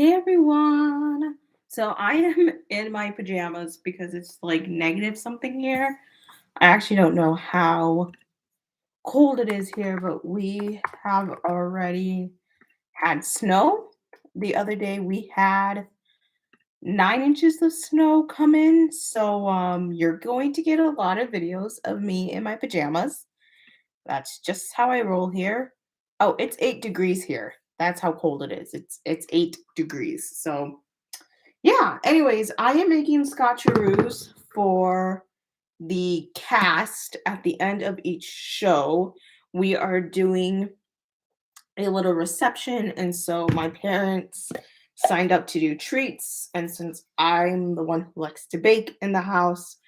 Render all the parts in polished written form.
Hey everyone. So I am in my pajamas because it's like negative something here. I actually don't know how cold it is here, but we have already had snow. The other day we had 9 inches of snow come in. So you're going to get a lot of videos of me in my pajamas. That's just how I roll here. Oh, it's 8 degrees here. That's how cold it is. It's 8 degrees. So yeah, anyways, I am making Scotcheroos for the cast at the end of each show. We are doing a little reception, and so my parents signed up to do treats. And since I'm the one who likes to bake in the house,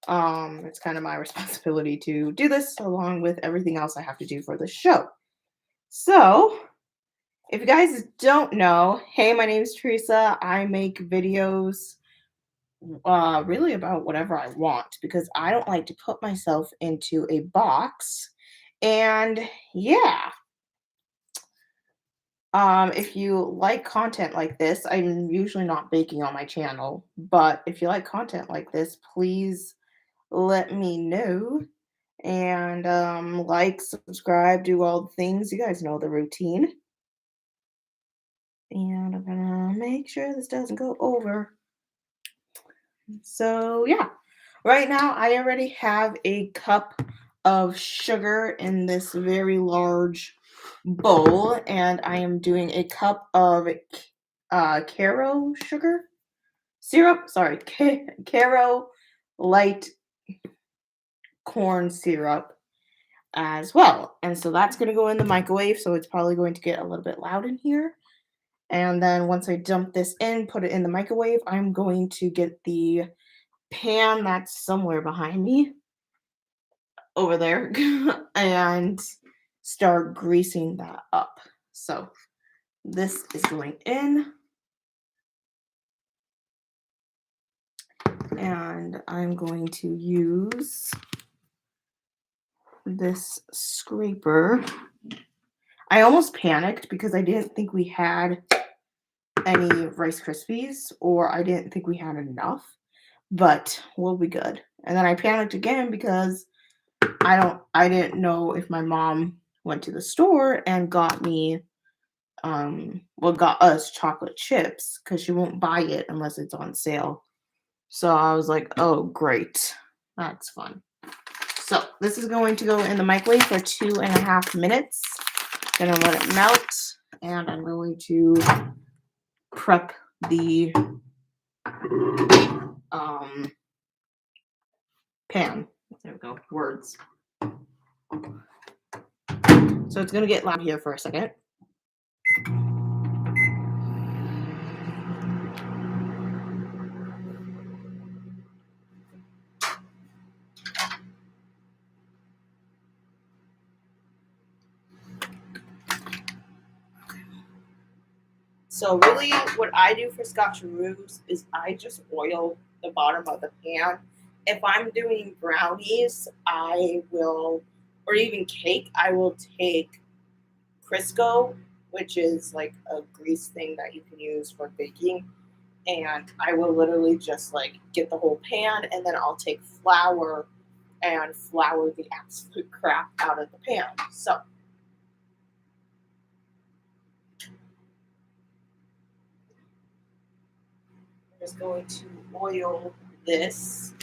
it's kind of my responsibility to do this along with everything else I have to do for the show. So, if you guys don't know, hey, my name is Teresa. I make videos really about whatever I want because I don't like to put myself into a box. And yeah, if you like content like this, I'm usually not baking on my channel, but if you like content like this, please let me know. And like, subscribe, do all the things. You guys know the routine. And I'm gonna make sure this doesn't go over. So yeah, right now I already have a cup of sugar in this very large bowl, and I am doing a cup of caro sugar syrup. Sorry, caro light corn syrup as well. And so that's going to go in the microwave, so it's probably going to get a little bit loud in here. And then once I dump this in, put it in the microwave, I'm going to get the pan that's somewhere behind me over there and start greasing that up. So this is going in, and I'm going to use this scraper. I almost panicked because I didn't think we had any Rice Krispies, or I didn't think we had enough, but we'll be good. And then I panicked again because I didn't know if my mom went to the store and got me got us chocolate chips because she won't buy it unless it's on sale. So I was like, oh great, that's fun. So this is going to go in the microwave for 2.5 minutes. Gonna let it melt, and I'm going to prep the pan. There we go. Words. So it's gonna get loud here for a second. So really what I do for Scotcheroos is I just oil the bottom of the pan. If I'm doing brownies, I will, or even cake, I will take Crisco, which is like a grease thing that you can use for baking. And I will literally just like get the whole pan, and then I'll take flour and flour the absolute crap out of the pan. So I'm just going to oil this.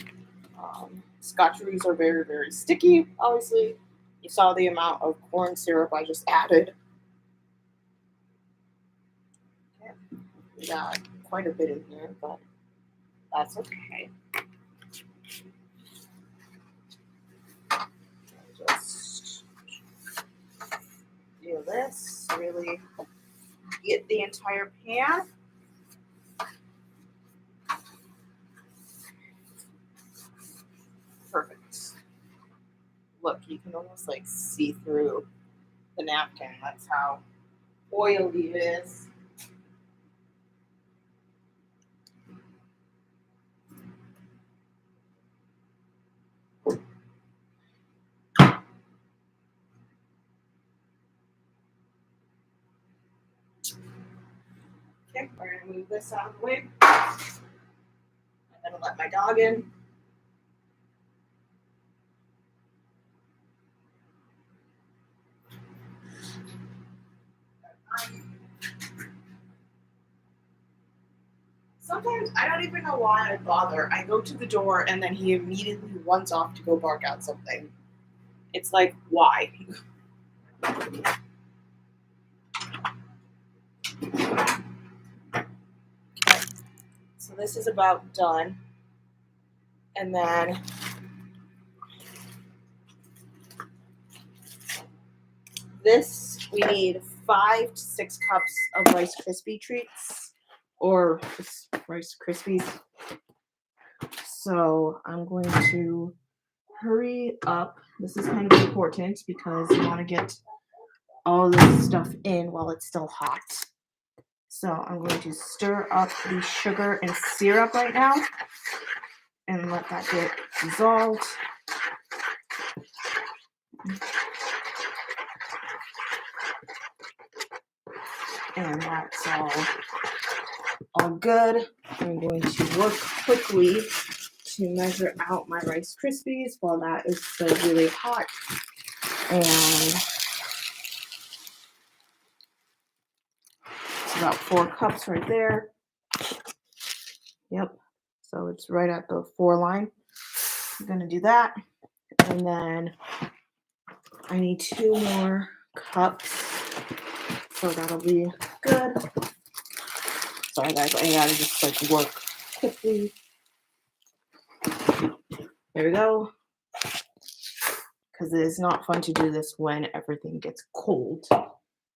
Scotcheroos are very, very sticky, obviously. You saw the amount of corn syrup I just added. Okay. We got quite a bit in here, but that's okay. Just do this, really get the entire pan. Perfect. Look, you can almost like see through the napkin. That's how oily it is. Okay, we're gonna move this out of the way. I'm gonna let my dog in. Sometimes I don't even know why I bother. I go to the door and then he immediately runs off to go bark out something. It's like, why? Okay, so this is about done. And then this, we need 5 to 6 cups of Rice Krispie treats or Rice Krispies. So I'm going to hurry up. This is kind of important because you want to get all this stuff in while it's still hot. So I'm going to stir up the sugar and syrup right now and let that get dissolved. And that's all good. I'm going to work quickly to measure out my Rice Krispies while that is still really hot. And it's about 4 cups right there. Yep. So it's right at the 4 line. I'm going to do that. And then I need 2 more cups. So that'll be good. Sorry guys, I gotta just like work quickly. There we go. Because it is not fun to do this when everything gets cold.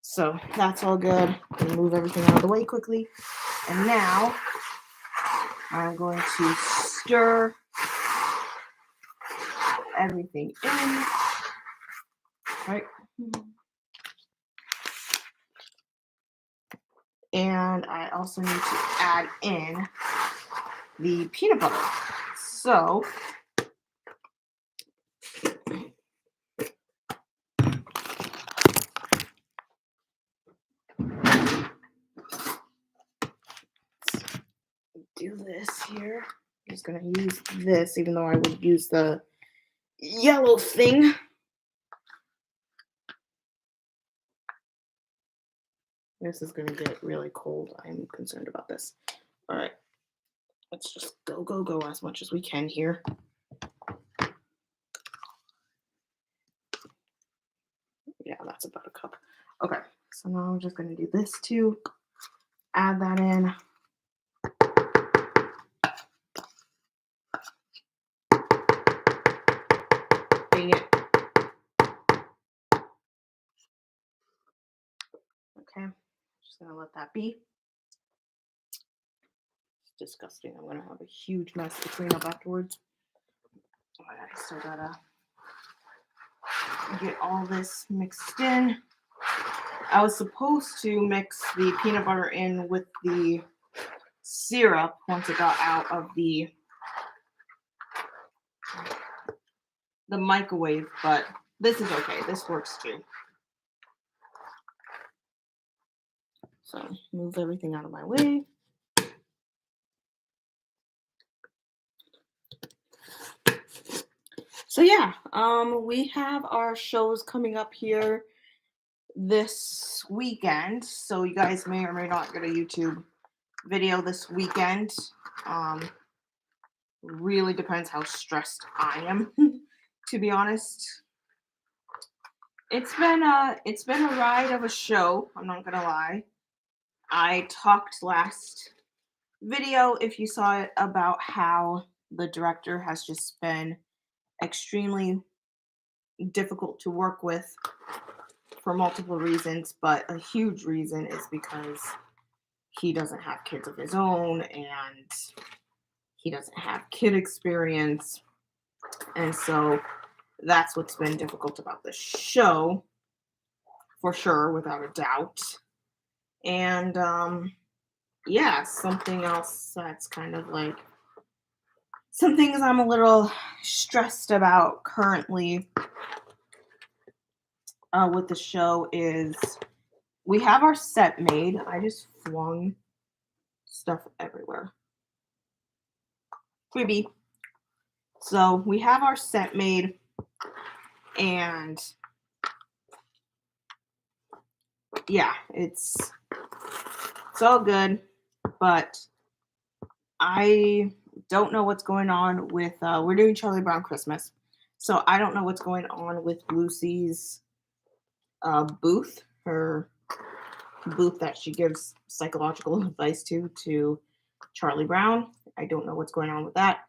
So that's all good. I'm gonna move everything out of the way quickly. And now I'm going to stir everything in. Right. And I also need to add in the peanut butter. So do this here. I'm just gonna use this, even though I would use the yellow thing. This is gonna get really cold. I'm concerned about this. All right, let's just go as much as we can here. Yeah, that's about a cup. Okay, so now I'm just gonna do this too. Add that in. Dang it. Okay, just gonna let that be. It's disgusting. I'm gonna have a huge mess to clean up afterwards. I still gotta get all this mixed in. I was supposed to mix the peanut butter in with the syrup once it got out of the microwave, but this is okay. This works too. So move everything out of my way. So yeah, we have our shows coming up here this weekend. So you guys may or may not get a YouTube video this weekend. Really depends how stressed I am, to be honest. It's been a ride of a show, I'm not gonna lie. I talked last video, if you saw it, about how the director has just been extremely difficult to work with for multiple reasons, but a huge reason is because he doesn't have kids of his own and he doesn't have kid experience. And so that's what's been difficult about the show, for sure, without a doubt. And yeah, something else that's kind of like some things I'm a little stressed about currently with the show is we have our set made. I just flung stuff everywhere. Creepy. So we have our set made, and yeah, it's all good, but I don't know what's going on with we're doing Charlie Brown Christmas. So I don't know what's going on with Lucy's booth, her booth that she gives psychological advice to Charlie Brown. I don't know what's going on with that.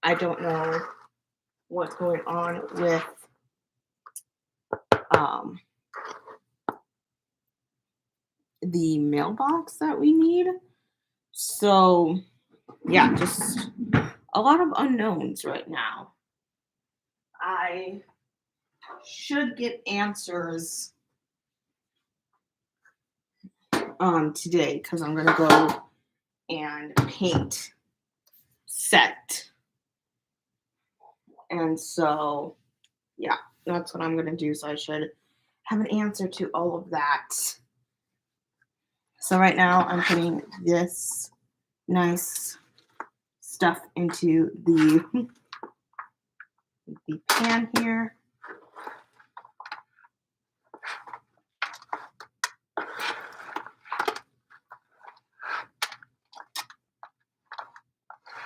I don't know what's going on with um, the mailbox that we need. So yeah, just a lot of unknowns right now. I should get answers today because I'm gonna go and paint set. And so yeah, that's what I'm gonna do. So I should have an answer to all of that. So right now I'm putting this nice stuff into the pan here.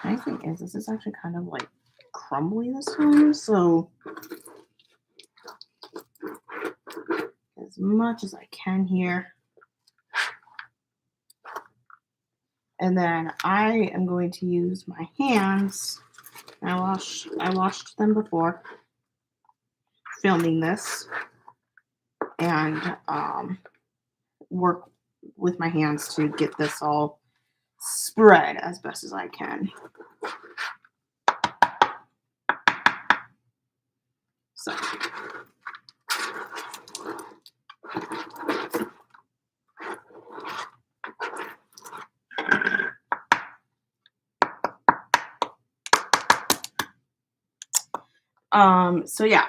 Nice thing is this is actually kind of like crumbly this time, so as much as I can here. And then I am going to use my hands. I washed them before filming this, and work with my hands to get this all spread as best as I can. So so yeah.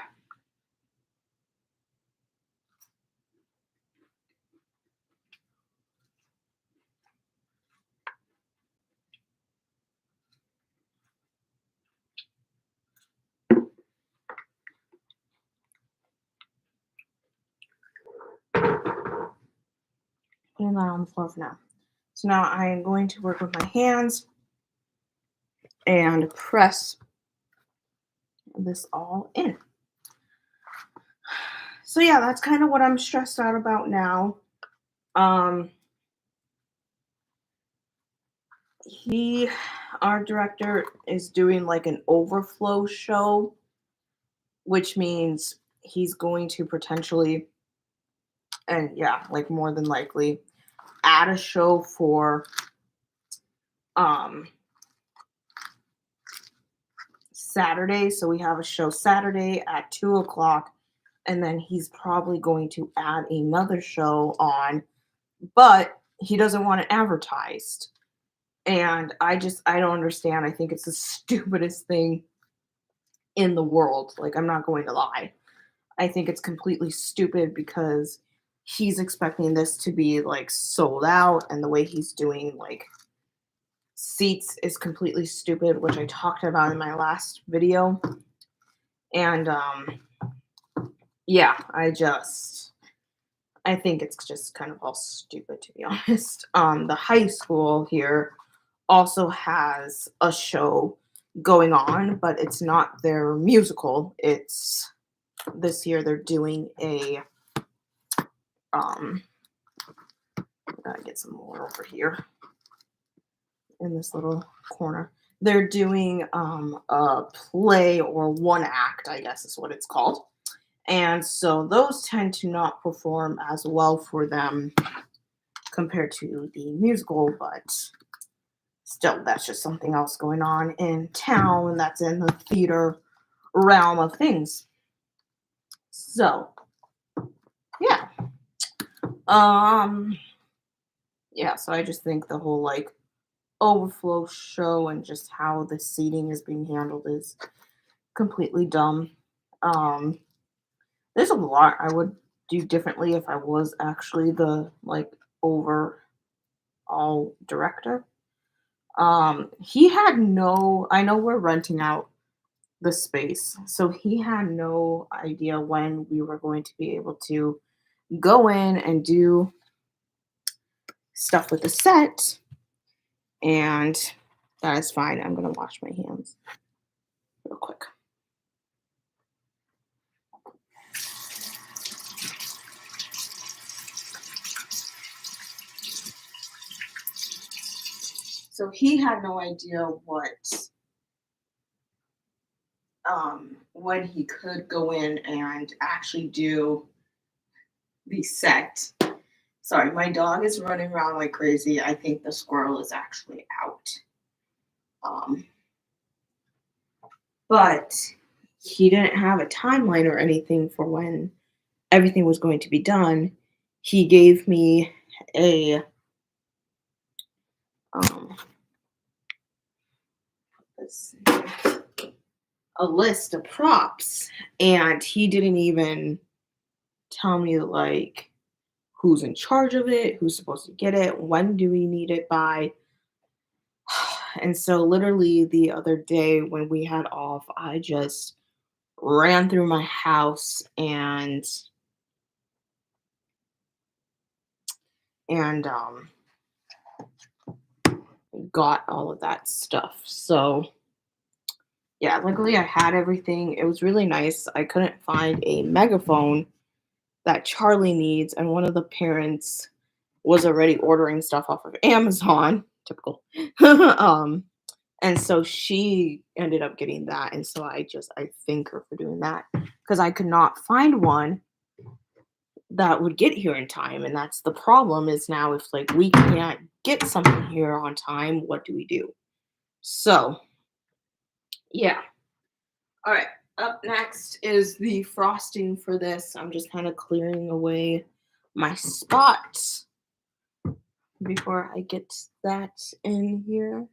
Putting that on the floor for now. So now I am going to work with my hands and press this all in. So yeah, that's kind of what I'm stressed out about now. Our director is doing like an overflow show, which means he's going to potentially, and yeah, like more than likely, add a show for Saturday. So we have a show Saturday at 2:00, and then he's probably going to add another show on, but he doesn't want it advertised. And I don't understand. I think it's the stupidest thing in the world. Like, I'm not going to lie. I think it's completely stupid because he's expecting this to be like sold out, and the way he's doing like seats is completely stupid, which I talked about in my last video. And yeah, I think it's just kind of all stupid, to be honest. The high school here also has a show going on, but it's not their musical. It's this year they're doing a gotta get some more over here in this little corner. They're doing a play, or one act, I guess is what it's called. And so those tend to not perform as well for them compared to the musical, but still, that's just something else going on in town that's in the theater realm of things. So, yeah. Yeah, so I just think the whole like overflow show and just how the seating is being handled is completely dumb. There's a lot I would do differently if I was actually the like overall director. He had no, I know we're renting out the space, so he had no idea when we were going to be able to go in and do stuff with the set, and that is fine. I'm gonna wash my hands real quick. So he had no idea when he could go in and actually do the set. Sorry, my dog is running around like crazy. I think the squirrel is actually out. Um, but he didn't have a timeline or anything for when everything was going to be done. He gave me a um, let's see, a list of props, and he didn't even tell me like who's in charge of it, who's supposed to get it, when do we need it by. And so literally the other day when we had off, I just ran through my house and got all of that stuff. So yeah, luckily I had everything. It was really nice. I couldn't find a megaphone that Charlie needs, and one of the parents was already ordering stuff off of Amazon. Typical. um, and so she ended up getting that, and so I thank her for doing that because I could not find one that would get here in time, and that's the problem. Is now if like we can't get something here on time, what do we do? So yeah. All right. Up next is the frosting for this. I'm just kind of clearing away my spots before I get that in here.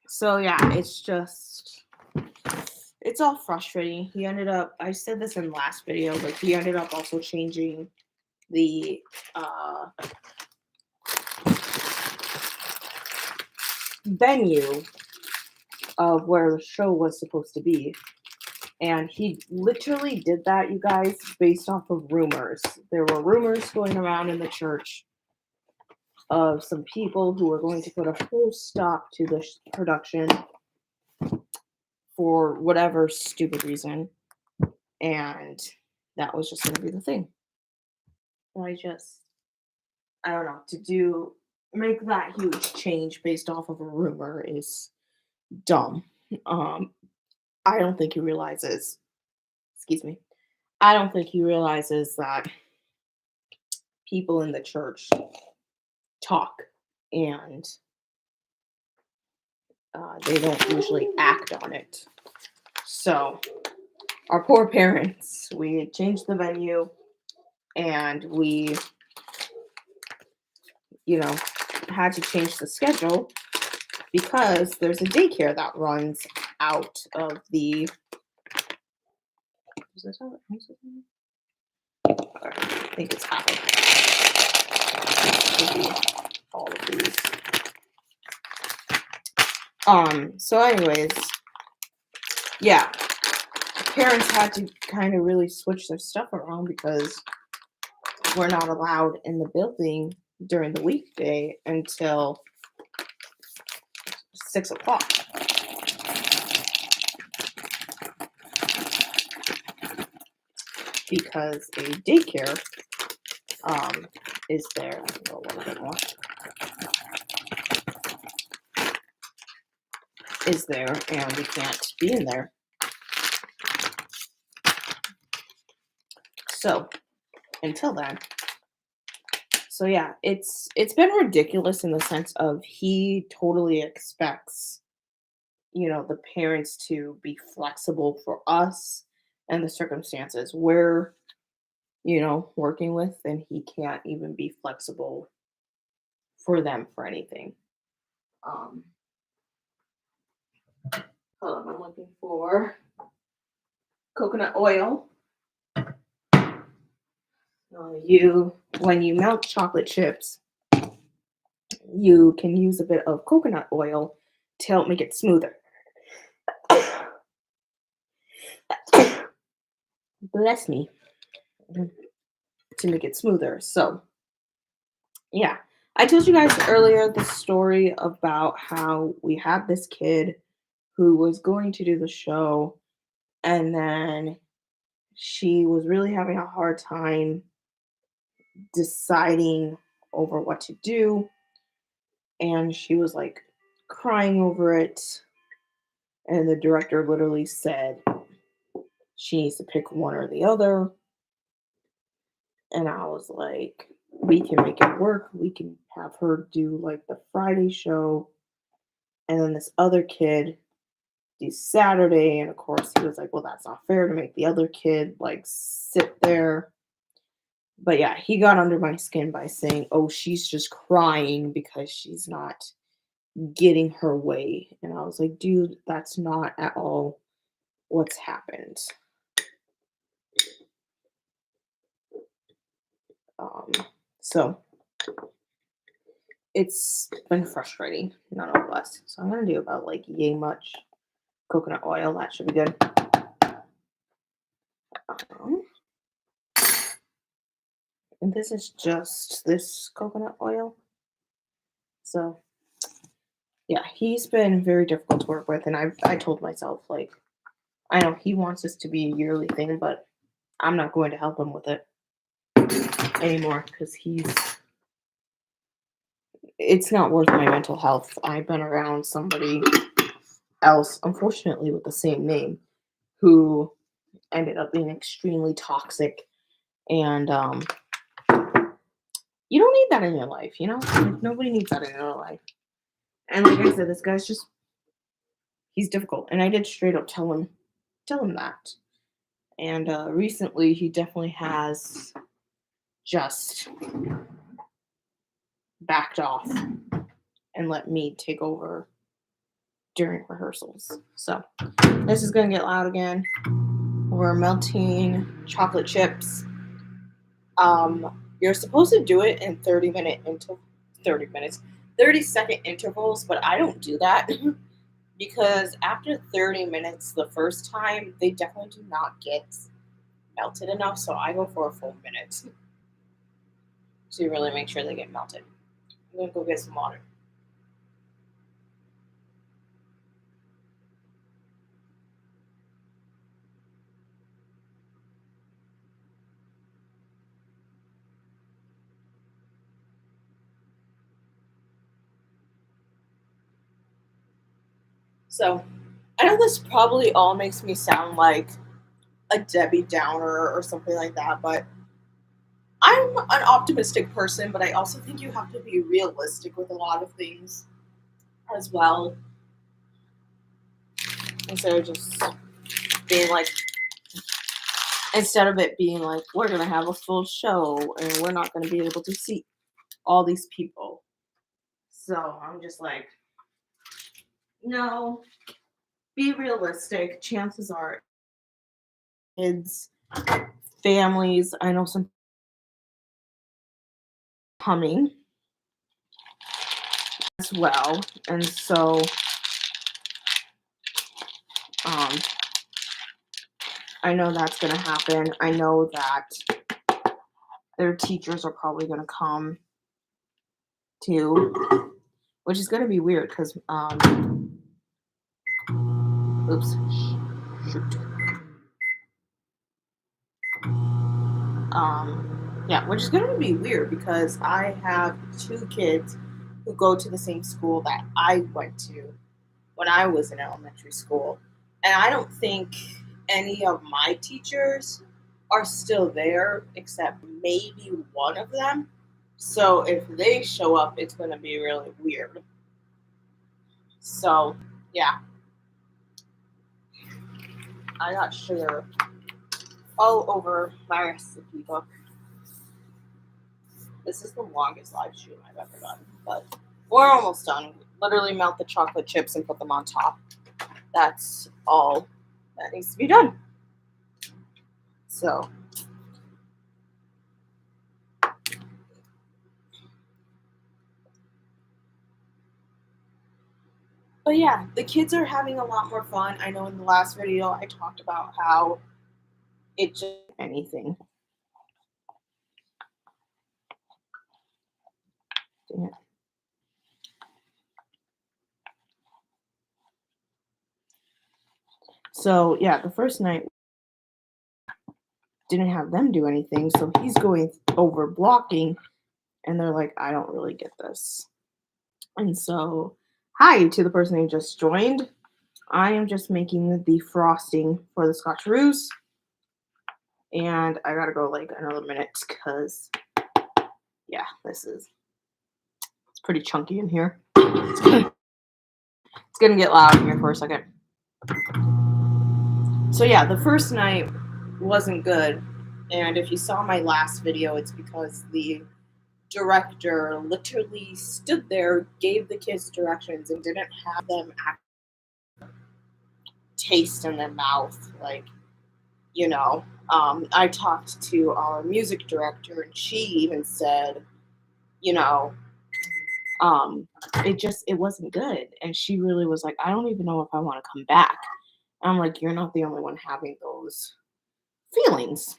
So yeah, it's all frustrating. He ended up, I said this in the last video, but he ended up also changing the venue of where the show was supposed to be. And he literally did that, you guys, based off of rumors. There were rumors going around in the church of some people who were going to put a full stop to the production for whatever stupid reason. And that was just going to be the thing. I don't know, make that huge change based off of a rumor is dumb. Um, I don't think he realizes, excuse me, I don't think he realizes that people in the church talk and they don't usually act on it. So, our poor parents, we had changed the venue and we, you know, had to change the schedule because there's a daycare that runs out of the. Is this how it runs? I think it's how all of these. So anyways, yeah, parents had to kind of really switch their stuff around because we're not allowed in the building during the weekday until 6 o'clock. Because a daycare is there. I can go a little bit more. Is there, and we can't be in there. So until then. So yeah, it's been ridiculous in the sense of he totally expects, the parents to be flexible for us and the circumstances we're, working with, and he can't even be flexible for them for anything. Um, Hold on, I'm looking for coconut oil. When you melt chocolate chips, you can use a bit of coconut oil to help make it smoother. Bless me. To make it smoother. So, yeah. I told you guys earlier the story about how we had this kid who was going to do the show, and then she was really having a hard time deciding over what to do, and she was like crying over it, and the director literally said she needs to pick one or the other. And I was like, we can make it work. We can have her do like the Friday show, and then this other kid do Saturday. And of course, he was like, well, that's not fair to make the other kid like sit there. But yeah, he got under my skin by saying, oh, she's just crying because she's not getting her way. And I was like, dude, that's not at all what's happened. Um, so it's been frustrating, nonetheless. So I'm gonna do about like yay much coconut oil. That should be good. Um, and this is just this coconut oil. So yeah, he's been very difficult to work with, and I told myself like I know he wants this to be a yearly thing, but I'm not going to help him with it anymore because it's not worth my mental health. I've been around somebody else, unfortunately, with the same name, who ended up being extremely toxic, and you don't need that in your life, you know? Like, nobody needs that in their life. And like I said, this guy's just he's difficult. And I did straight up tell him that. And recently he definitely has just backed off and let me take over during rehearsals. So this is gonna get loud again. We're melting chocolate chips. You're supposed to do it in 30-second intervals, but I don't do that because after 30 minutes the first time, they definitely do not get melted enough. So I go for a full minute to really make sure they get melted. I'm gonna go get some water. So I know this probably all makes me sound like a Debbie Downer or something like that, but I'm an optimistic person, but I also think you have to be realistic with a lot of things as well. Instead of just being like, instead of it being like, we're going to have a full show and we're not going to be able to see all these people. So I'm just like, no, be realistic. Chances are, kids, families, I know some coming as well. And so, um, I know that's going to happen. I know that their teachers are probably going to come too, which is going to be weird because, oops, shoot. Yeah, which is going to be weird because I have two kids who go to the same school that I went to when I was in elementary school. And I don't think any of my teachers are still there except maybe one of them. So if they show up, it's going to be really weird. So, yeah, I got sugar all over my recipe book. This is the longest live stream I've ever done, but we're almost done. Literally melt the chocolate chips and put them on top. That's all that needs to be done. So, But yeah, the kids are having a lot more fun. I know in the last video I talked about how it just anything. Dang it. So yeah, the first night didn't have them do anything, so he's going over blocking, and they're like, I don't really get this. And so, hi to the person who just joined. I am just making the frosting for the Scotcheroos, and I gotta go like another minute because yeah, it's pretty chunky in here. It's gonna get loud in here for a second. So yeah, the first night wasn't good, and if you saw my last video, it's because the director literally stood there, gave the kids directions, and didn't have them taste in their mouth. Like, I talked to our music director, and she even said, you know, it wasn't good. And she really was like, I don't even know if I want to come back. And I'm like, you're not the only one having those feelings.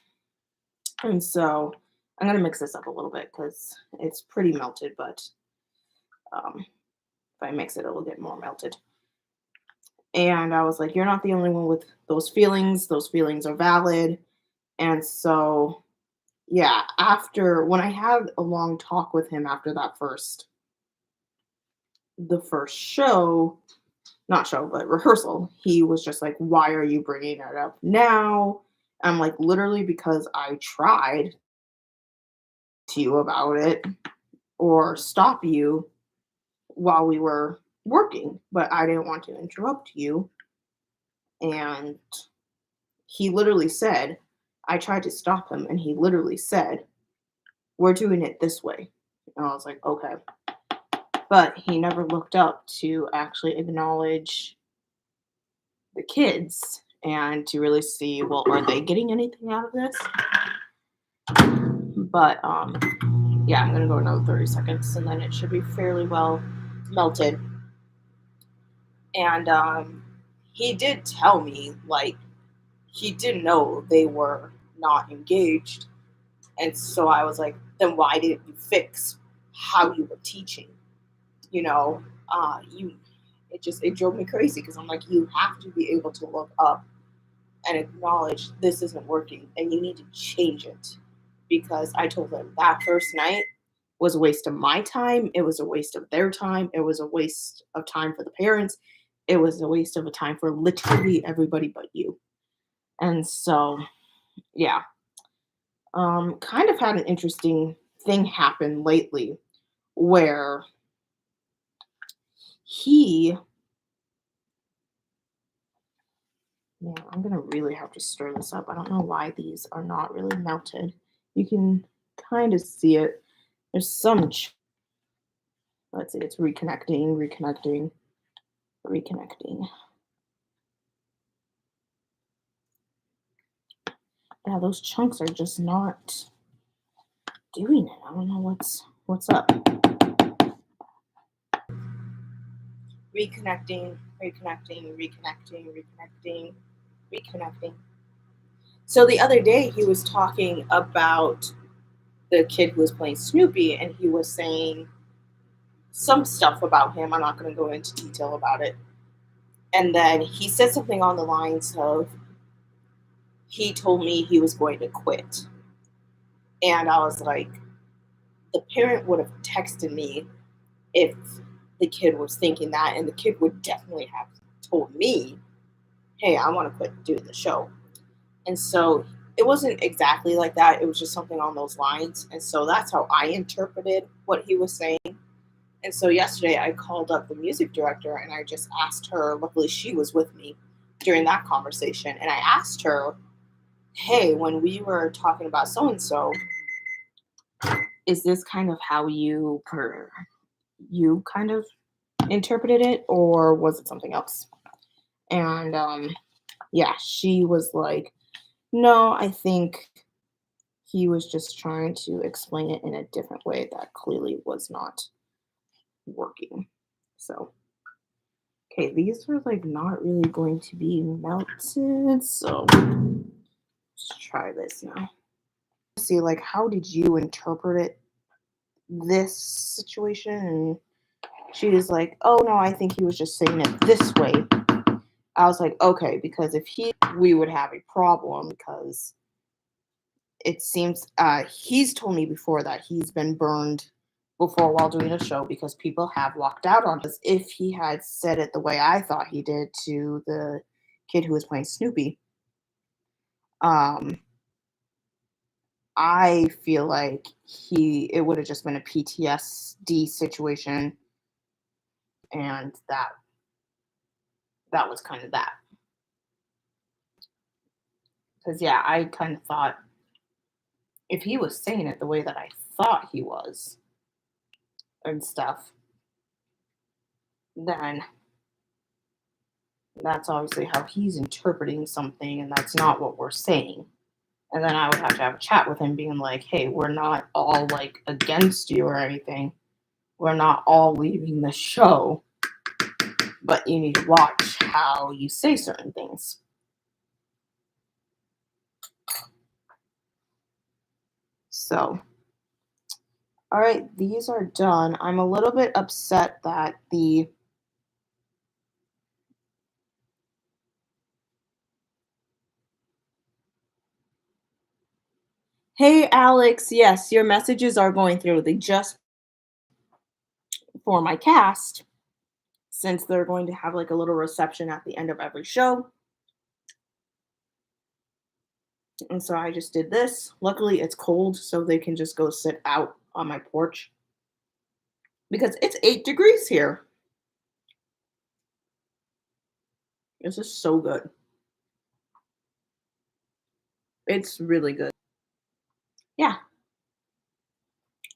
And so I'm gonna mix this up a little bit because it's pretty melted, but if I mix it, it'll get more melted. And I was like, you're not the only one with those feelings. Those feelings are valid. And so, yeah, after when I had a long talk with him after the first show, not show, but rehearsal, he was just like, why are you bringing it up now? I'm like, literally because I tried to you about it or stop you while we were working, but I didn't want to interrupt you. And he literally said, I tried to stop him, and he literally said, we're doing it this way. And I was like, okay. But he never looked up to actually acknowledge the kids and to really see, well, are they getting anything out of this? But yeah, I'm gonna go another 30 seconds and then it should be fairly well melted. And he did tell me, like, he didn't know they were not engaged. And so I was like, then why didn't you fix how you were teaching? You know, you it drove me crazy because I'm like, you have to be able to look up and acknowledge this isn't working and you need to change it. Because I told them that first night was a waste of my time, it was a waste of their time, it was a waste of time for the parents, it was a waste of a time for literally everybody but you. And so, yeah, kind of had an interesting thing happen lately where he yeah, I'm gonna really have to stir this up. I don't know why these are not really melted. You can kind of see it. There's some let's see, it's reconnecting. Yeah, those chunks are just not doing it. I don't know what's up. Reconnecting. So the other day he was talking about the kid who was playing Snoopy, and he was saying some stuff about him. I'm not going to go into detail about it. And then he said something on the lines of, he told me he was going to quit. And I was like, the parent would have texted me if the kid was thinking that, and the kid would definitely have told me, hey, I want to quit doing the show. And so it wasn't exactly like that. It was just something on those lines. And so that's how I interpreted what he was saying. And so yesterday I called up the music director and I just asked her, luckily she was with me during that conversation. And I asked her, hey, when we were talking about so and so, is this kind of how you kind of interpreted it, or was it something else? And yeah, she was like, no, I think he was just trying to explain it in a different way that clearly was not working. So Okay, these are like not really going to be melted, so let's try this now. See, like, how did you interpret it, this situation? And she was like, oh no, I think he was just saying it this way. I was like, okay, because if we would have a problem, because it seems he's told me before that he's been burned before while doing a show because people have walked out on us. If he had said it the way I thought he did to the kid who was playing Snoopy, um, I feel like it would have just been a PTSD situation, and that was kind of that. Because yeah, I kind of thought if he was saying it the way that I thought he was and stuff, then that's obviously how he's interpreting something, and that's not what we're saying. And then I would have to have a chat with him, being like, hey, we're not all like against you or anything. We're not all leaving the show, but you need to watch how you say certain things. So, all right, these are done. I'm a little bit upset that Hey, Alex, yes, your messages are going through. They just for my cast, since they're going to have like a little reception at the end of every show. And so I just did this. Luckily, it's cold, so they can just go sit out on my porch because it's 8 degrees here. This is so good. It's really good. Yeah.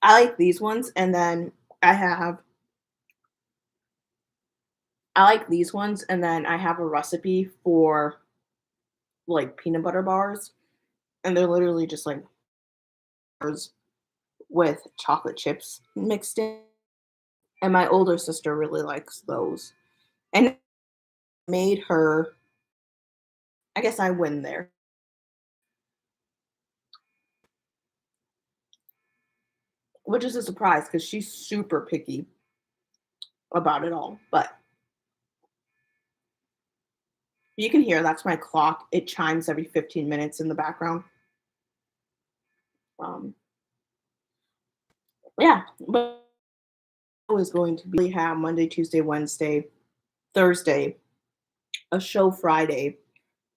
I like these ones, and then I like these ones, and then I have a recipe for like peanut butter bars, and they're literally just like bars with chocolate chips mixed in. And my older sister really likes those. And made her, I guess I win there. Which is a surprise because she's super picky about it all. But you can hear that's my clock. It chimes every 15 minutes in the background. Um, yeah, but I was going to be have Monday, Tuesday, Wednesday, Thursday, a show Friday,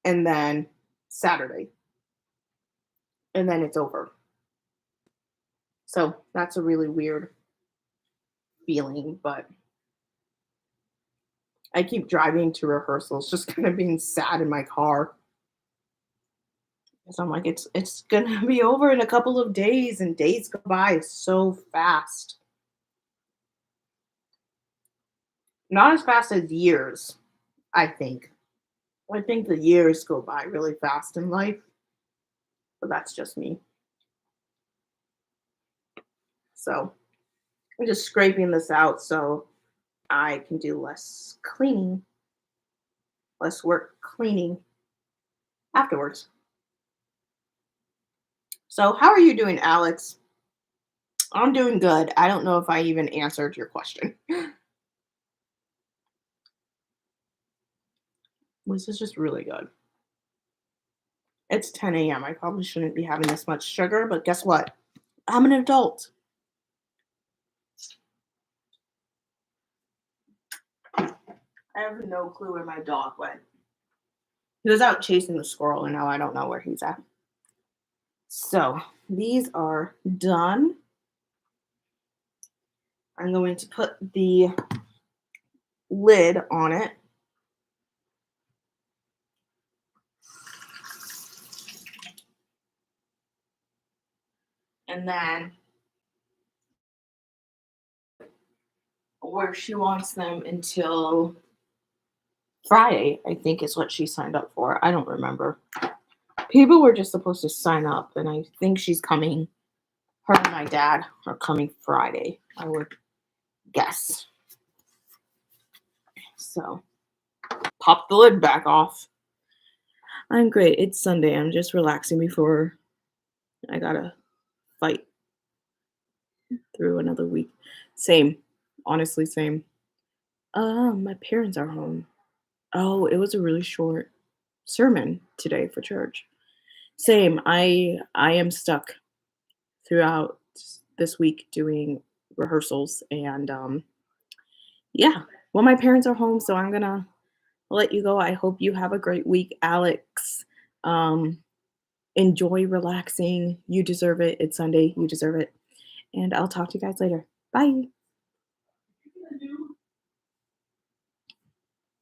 and then Saturday. And then it's over. So that's a really weird feeling, but I keep driving to rehearsals, just kind of being sad in my car. So I'm like, it's gonna be over in a couple of days, and days go by so fast. Not as fast as years, I think. I think the years go by really fast in life, but that's just me. So I'm just scraping this out so I can do less cleaning, less work cleaning afterwards. So, how are you doing, Alex? I'm doing good. I don't know if I even answered your question. This is just really good. It's 10 a.m. I probably shouldn't be having this much sugar, but guess what? I'm an adult. I have no clue where my dog went. He was out chasing the squirrel, and now I don't know where he's at. So these are done. I'm going to put the lid on it. And then where she wants them until Friday, I think is what she signed up for. I don't remember. People were just supposed to sign up, and I think she's coming. Her and my dad are coming Friday, I would guess. So pop the lid back off. I'm great. It's Sunday. I'm just relaxing before I gotta fight through another week. Same. Honestly, same. My parents are home. Oh, it was a really short sermon today for church. Same. I am stuck throughout this week doing rehearsals and yeah. Well, my parents are home, so I'm gonna let you go. I hope you have a great week, Alex. Um, enjoy relaxing. You deserve it. It's Sunday. You deserve it. And I'll talk to you guys later. Bye.